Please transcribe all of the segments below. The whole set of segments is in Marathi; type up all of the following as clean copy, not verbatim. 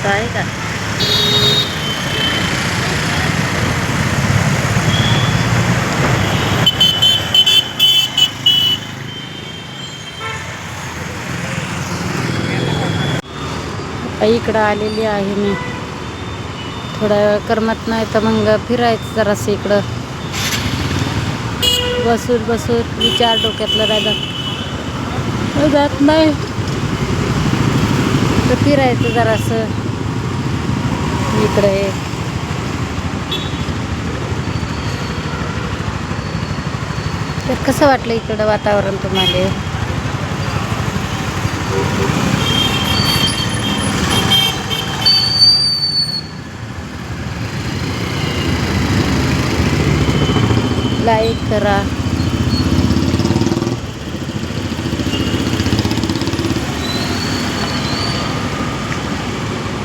मस्त आहे का. इकडं आलेली आहे मी. थोडं करमत नाही तर मग फिरायचं जरासं इकडं. बसून बसून विचार डोक्यातलं राहतात जात नाही तर फिरायचं जरासं इकडे. तर कसं वाटलं इकडं वातावरण तुम्हाला. लाईक करा.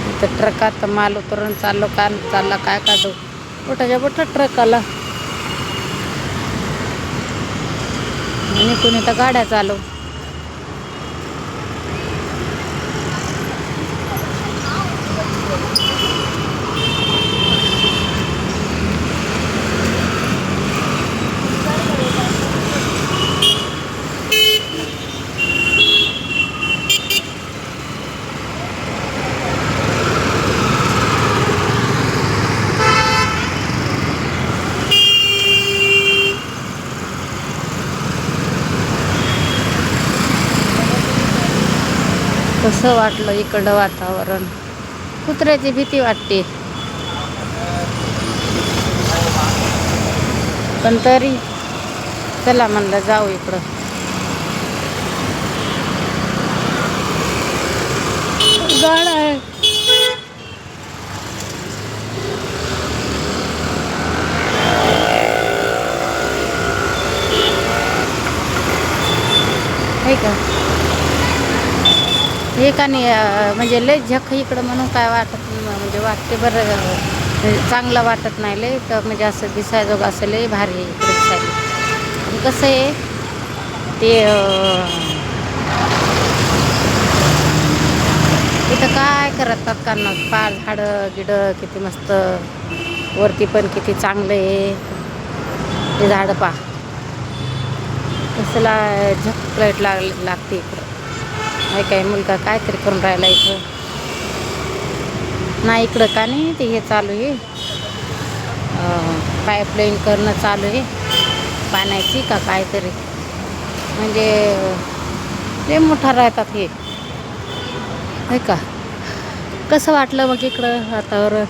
इथं ट्रकात माल उतरून चाललो चालला काय काढू बोटाच्या बोटा ट्रकाला. आणि कोणी तर गाड्या चालू. कसं वाटलं इकडं वातावरण. कुत्र्याची भीती वाटते पण तरी चला म्हणलं जाऊ इकडं. गाड आहे. का हे का नाही म्हणजे लय झक इकडं म्हणून काय वाटत म्हणजे वाटते बरं. चांगलं वाटत नाही लय तर म्हणजे असं दिसायजोगं असं लय भारी आहे इकडे दिसायला. कसं आहे ते इथं काय करतात का ना पार झाडं गिडं किती मस्त. वरती पण किती चांगलं आहे ते झाडं पा. कसला झक लाईट लागते इकडं. काही मुलगा काहीतरी करून राहिला इथं. नाही इकडं का नाही ते हे चालू आहे पाईपलाईन करणं चालू आहे पाण्याची का काहीतरी. म्हणजे लय मोठा राहतात हे आहे का. कसं वाटलं मग इकडं वातावरण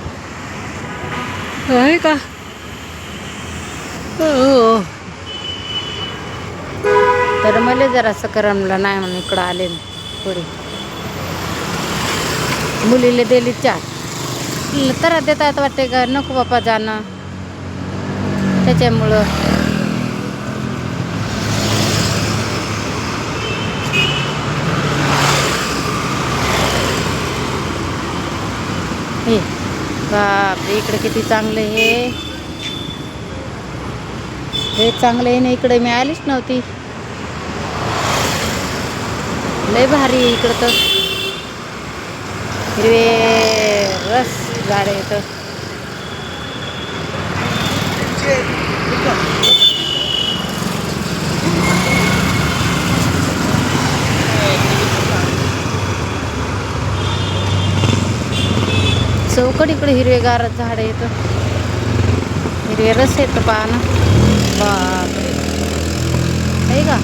आहे का. हो तर मला जरासं करमलं नाही म्हणून इकडं आले. थोडी मुलीला दिली चहा तर देतात वाटते का नको बापा जाणं त्याच्यामुळं. हे बाप इकडे किती चांगलं हे चांगलं आहे ना. इकडे मी आलीच नव्हती. लय भारी इकडं तर हिरवे रस झाडे इथं. चौकड इकडे हिरवेगार झाडं येतं. हिरवे रस येतं पाहा ना. बापरे आहे का.